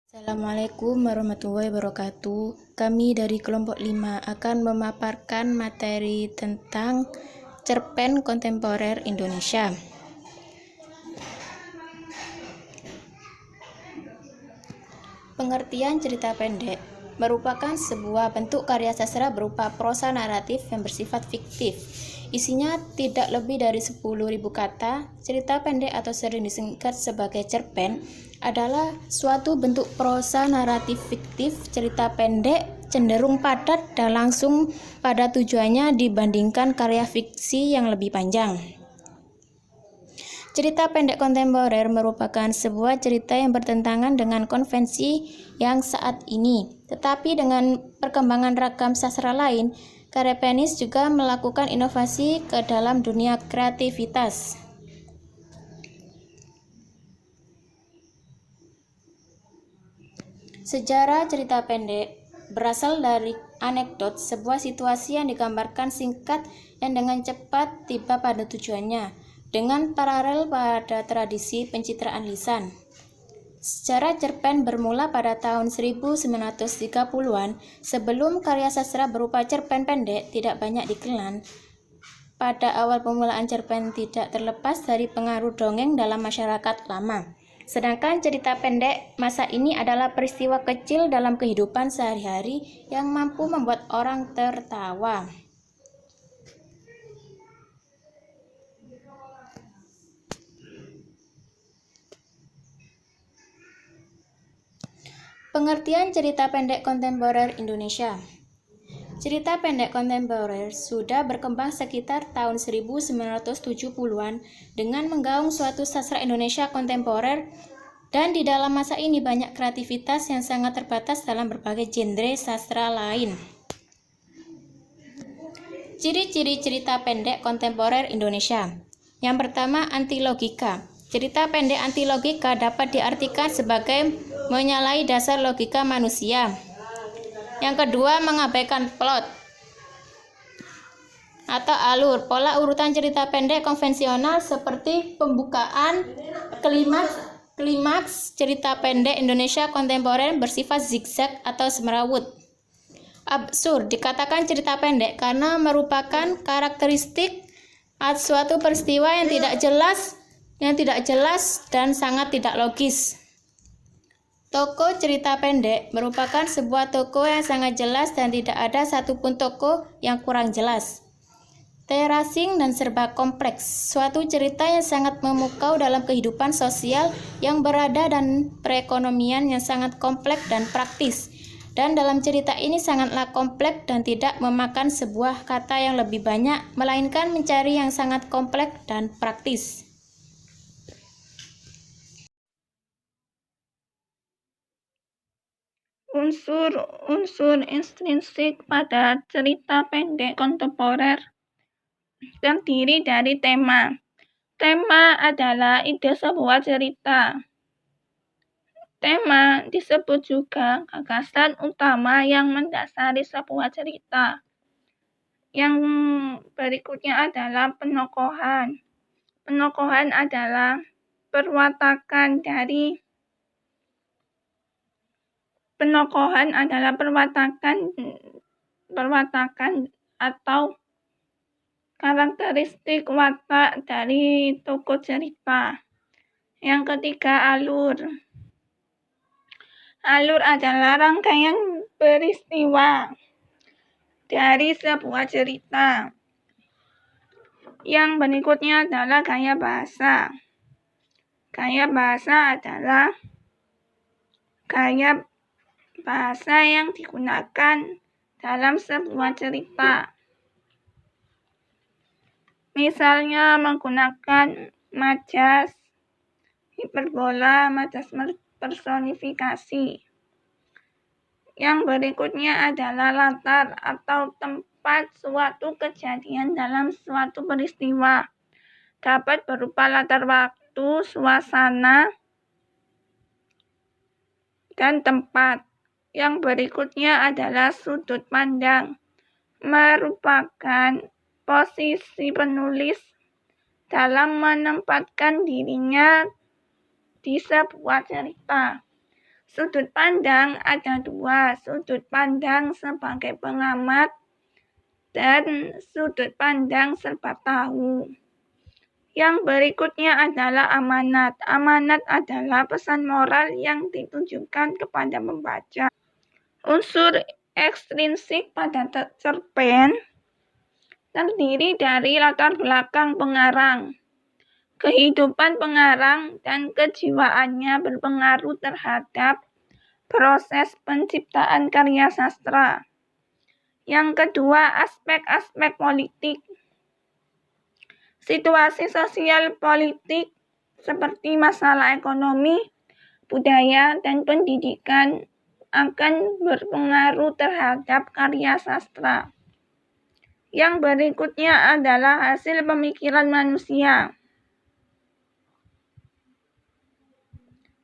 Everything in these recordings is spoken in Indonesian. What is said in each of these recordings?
Assalamualaikum warahmatullahi wabarakatuh. Kami dari kelompok 5 akan memaparkan materi tentang cerpen kontemporer Indonesia. Pengertian cerita pendek merupakan sebuah bentuk karya sastra berupa prosa naratif yang bersifat fiktif. Isinya tidak lebih dari 10.000 kata. Cerita pendek atau sering disingkat sebagai cerpen adalah suatu bentuk prosa naratif fiktif. Cerita pendek cenderung padat dan langsung pada tujuannya dibandingkan karya fiksi yang lebih panjang. Cerita pendek kontemporer merupakan sebuah cerita yang bertentangan dengan konvensi yang saat ini. Tetapi dengan perkembangan ragam sastra lain, karya penulis juga melakukan inovasi ke dalam dunia kreativitas. Sejarah cerita pendek berasal dari anekdot, sebuah situasi yang digambarkan singkat yang dengan cepat tiba pada tujuannya, dengan paralel pada tradisi pencitraan lisan. Sejarah cerpen bermula pada tahun 1930-an, sebelum karya sastra berupa cerpen pendek tidak banyak dikenal. Pada awal pemulaan cerpen tidak terlepas dari pengaruh dongeng dalam masyarakat lama. Sedangkan cerita pendek masa ini adalah peristiwa kecil dalam kehidupan sehari-hari yang mampu membuat orang tertawa. Pengertian cerita pendek kontemporer Indonesia. Cerita pendek kontemporer sudah berkembang sekitar tahun 1970-an dengan menggaung suatu sastra Indonesia kontemporer, dan di dalam masa ini banyak kreativitas yang sangat terbatas dalam berbagai genre sastra lain. Ciri-ciri cerita pendek kontemporer Indonesia. Yang pertama, anti-logika. Cerita pendek anti-logika dapat diartikan sebagai menyalahi dasar logika manusia. Yang kedua, mengabaikan plot atau alur. Pola urutan cerita pendek konvensional seperti pembukaan, klimaks cerita pendek Indonesia kontemporer bersifat zigzag atau semrawut. Absurd dikatakan cerita pendek karena merupakan karakteristik suatu peristiwa yang tidak jelas dan sangat tidak logis. Toko cerita pendek merupakan sebuah toko yang sangat jelas dan tidak ada satupun toko yang kurang jelas. Terasing dan serba kompleks, suatu cerita yang sangat memukau dalam kehidupan sosial yang berada dan perekonomian yang sangat kompleks dan praktis. Dan dalam cerita ini sangatlah kompleks dan tidak memakan sebuah kata yang lebih banyak, melainkan mencari yang sangat kompleks dan praktis. Unsur intrinsik pada cerita pendek kontemporer terdiri dari tema. Tema adalah ide sebuah cerita. Tema disebut juga gagasan utama yang mendasari sebuah cerita. Yang berikutnya adalah penokohan. Penokohan adalah perwatakan atau karakteristik watak dari tokoh cerita. Yang ketiga, alur. Alur adalah rangkaian peristiwa dari sebuah cerita. Yang berikutnya adalah gaya bahasa. Gaya bahasa adalah gaya bahasa yang digunakan dalam sebuah cerita. Misalnya menggunakan majas, hiperbola, majas personifikasi. Yang berikutnya adalah latar atau tempat suatu kejadian dalam suatu peristiwa. Dapat berupa latar waktu, suasana, dan tempat. Yang berikutnya adalah sudut pandang, merupakan posisi penulis dalam menempatkan dirinya di sebuah cerita. Sudut pandang ada dua, sudut pandang sebagai pengamat dan sudut pandang serba tahu. Yang berikutnya adalah amanat. Amanat adalah pesan moral yang ditujukan kepada pembaca. Unsur ekstrinsik pada cerpen terdiri dari latar belakang pengarang. Kehidupan pengarang dan kejiwaannya berpengaruh terhadap proses penciptaan karya sastra. Yang kedua, aspek-aspek politik. Situasi sosial politik seperti masalah ekonomi, budaya, dan pendidikan akan berpengaruh terhadap karya sastra. Yang berikutnya adalah hasil pemikiran manusia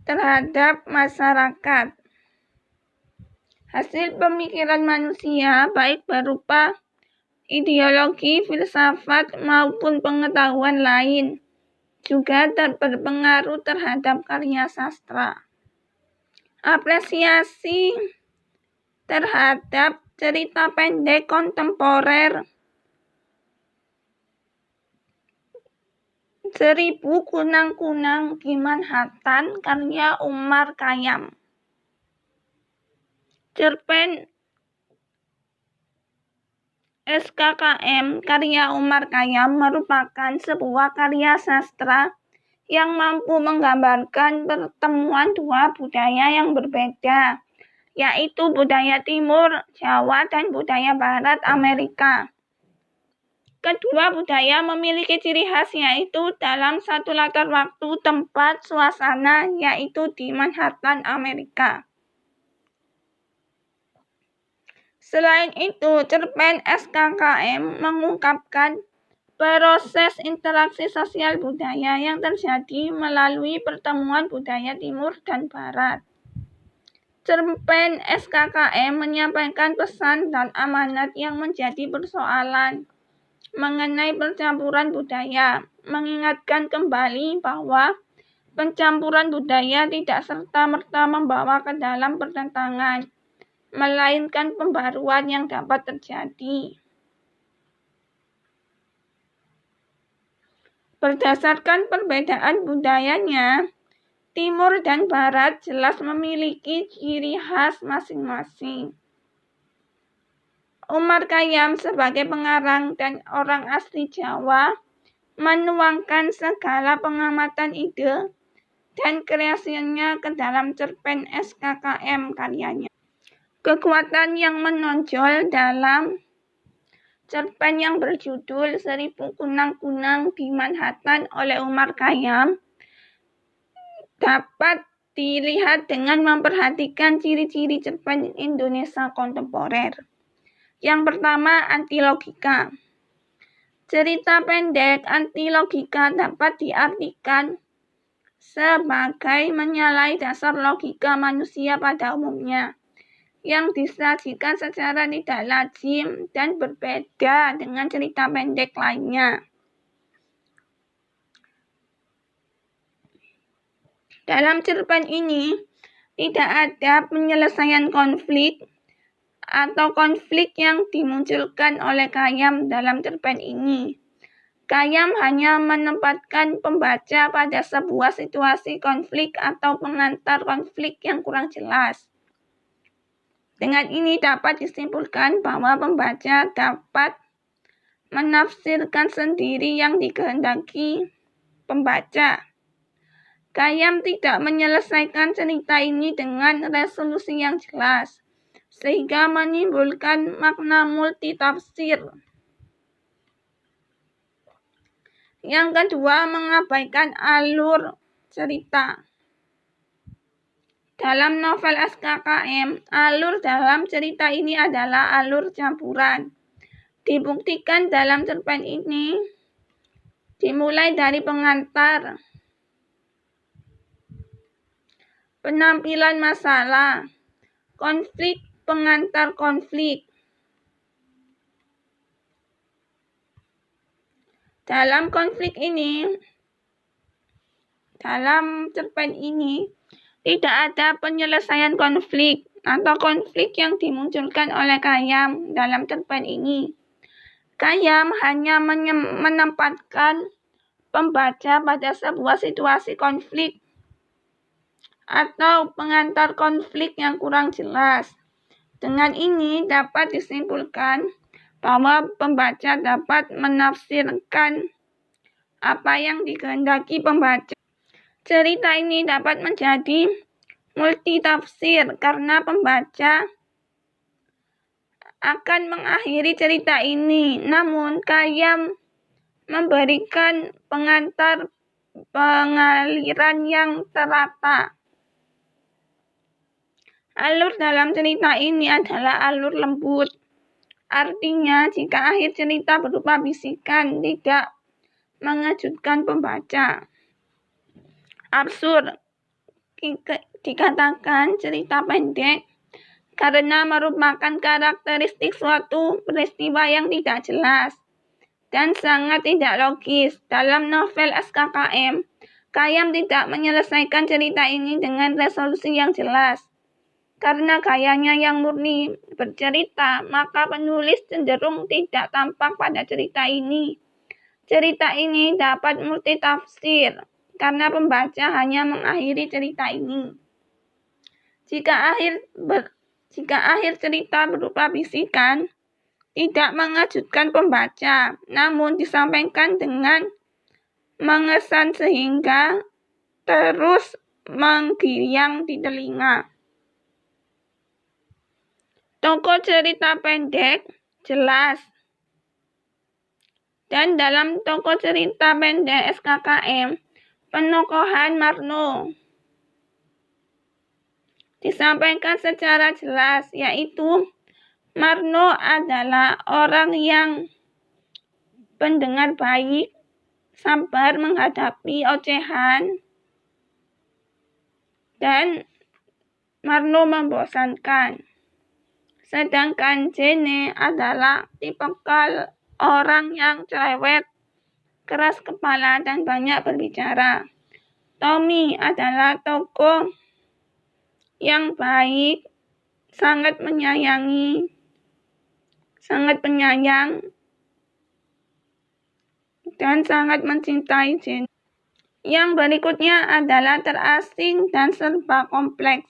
terhadap masyarakat. Hasil pemikiran manusia baik berupa ideologi, filsafat, maupun pengetahuan lain juga berpengaruh terhadap karya sastra. Apresiasi terhadap cerita pendek kontemporer 1000 Kunang-Kunang di Manhattan karya Umar Khayyam. Cerpen SKKM karya Umar Khayyam merupakan sebuah karya sastra yang mampu menggambarkan pertemuan dua budaya yang berbeda, yaitu budaya Timur Jawa dan budaya Barat Amerika. Kedua budaya memiliki ciri khas yaitu dalam satu latar waktu, tempat, suasana, yaitu di Manhattan, Amerika. Selain itu, cerpen SKKM mengungkapkan proses interaksi sosial budaya yang terjadi melalui pertemuan budaya Timur dan Barat. Cerpen SKKM menyampaikan pesan dan amanat yang menjadi persoalan mengenai pencampuran budaya, mengingatkan kembali bahwa pencampuran budaya tidak serta-merta membawa ke dalam pertentangan, melainkan pembaruan yang dapat terjadi. Berdasarkan perbedaan budayanya, Timur dan Barat jelas memiliki ciri khas masing-masing. Umar Khayyam sebagai pengarang dan orang asli Jawa menuangkan segala pengamatan ide dan kreasinya ke dalam cerpen SKKM karyanya. Kekuatan yang menonjol dalam cerpen yang berjudul 1000 Kunang-Kunang di Manhattan oleh Umar Khayyam dapat dilihat dengan memperhatikan ciri-ciri cerpen Indonesia kontemporer. Yang pertama, anti-logika. Cerita pendek anti-logika dapat diartikan sebagai menyalahi dasar logika manusia pada umumnya, yang disajikan secara tidak lazim dan berbeda dengan cerita pendek lainnya. Dalam cerpen ini, tidak ada penyelesaian konflik atau konflik yang dimunculkan oleh Khayyam dalam cerpen ini. Khayyam hanya menempatkan pembaca pada sebuah situasi konflik atau pengantar konflik yang kurang jelas. Dengan ini dapat disimpulkan bahwa pembaca dapat menafsirkan sendiri yang dikehendaki pembaca. Khayyam tidak menyelesaikan cerita ini dengan resolusi yang jelas, sehingga menimbulkan makna multitafsir. Yang kedua, mengabaikan alur cerita. Dalam novel SKKM, alur dalam cerita ini adalah alur campuran. Dibuktikan dalam cerpen ini dimulai dari pengantar, penampilan masalah, konflik, pengantar konflik. Dalam konflik ini, dalam cerpen ini, Tidak ada penyelesaian konflik atau konflik yang dimunculkan oleh Khayyam dalam cerpen ini. Khayyam hanya menempatkan pembaca pada sebuah situasi konflik atau pengantar konflik yang kurang jelas. Dengan ini dapat disimpulkan bahwa pembaca dapat menafsirkan apa yang dikehendaki pembaca. Cerita ini dapat menjadi multitafsir karena pembaca akan mengakhiri cerita ini, namun Khayyam memberikan pengantar pengaliran yang terata. Alur dalam cerita ini adalah alur lembut. Artinya, jika akhir cerita berupa bisikan, tidak mengejutkan pembaca. Absurd dikatakan cerita pendek karena merupakan karakteristik suatu peristiwa yang tidak jelas dan sangat tidak logis. Dalam novel SKKM, Khayyam tidak menyelesaikan cerita ini dengan resolusi yang jelas. Karena gayanya yang murni bercerita, maka penulis cenderung tidak tampak pada cerita ini. Cerita ini dapat multitafsir karena pembaca hanya mengakhiri cerita ini. Jika akhir cerita berupa bisikan, tidak mengejutkan pembaca, namun disampaikan dengan mengesan sehingga terus menggiriang di telinga. Tokoh cerita pendek jelas. Dan dalam tokoh cerita pendek SKKM, penokohan Marno disampaikan secara jelas, yaitu Marno adalah orang yang pendengar baik, sabar menghadapi ocehan, dan Marno membosankan. Sedangkan Jene adalah tipikal orang yang cerewet, keras kepala, dan banyak berbicara. Tommy adalah tokoh yang baik, sangat penyayang, dan sangat mencintai Jane. Yang berikutnya adalah terasing dan serba kompleks.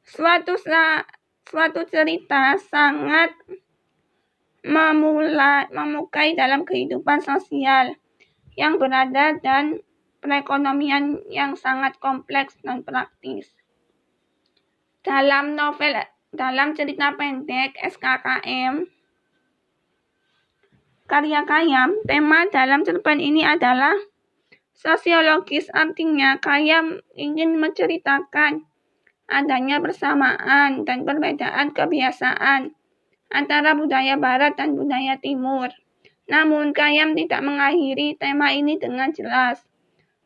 Suatu cerita sangat memukai dalam kehidupan sosial yang berada dan perekonomian yang sangat kompleks dan praktis. Dalam cerita pendek SKKM karya Khayyam, tema dalam cerpen ini adalah sosiologis, artinya Khayyam ingin menceritakan adanya persamaan dan perbedaan kebiasaan antara budaya barat dan budaya timur. Namun Khayyam tidak mengakhiri tema ini dengan jelas.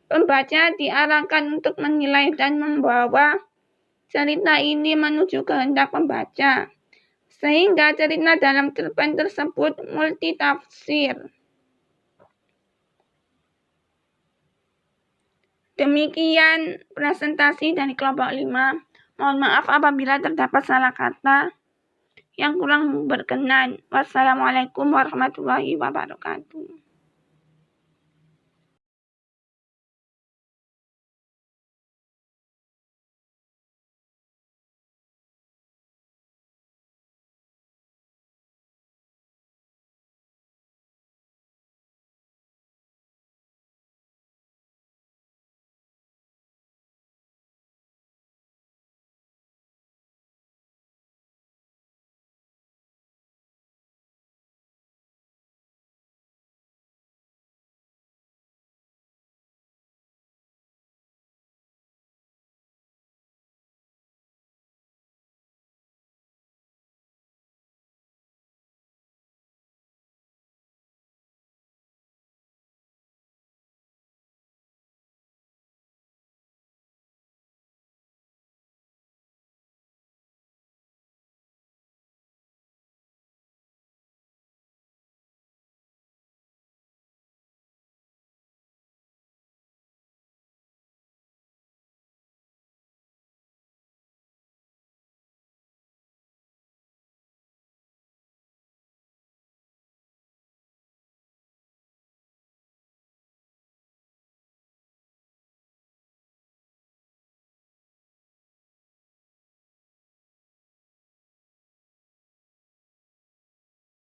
Pembaca diarahkan untuk menilai dan membawa cerita ini menuju kehendak pembaca, sehingga cerita dalam cerpen tersebut multitafsir. Demikian presentasi dari kelompok 5. Mohon maaf apabila terdapat salah kata yang kurang berkenan. Wassalamualaikum warahmatullahi wabarakatuh.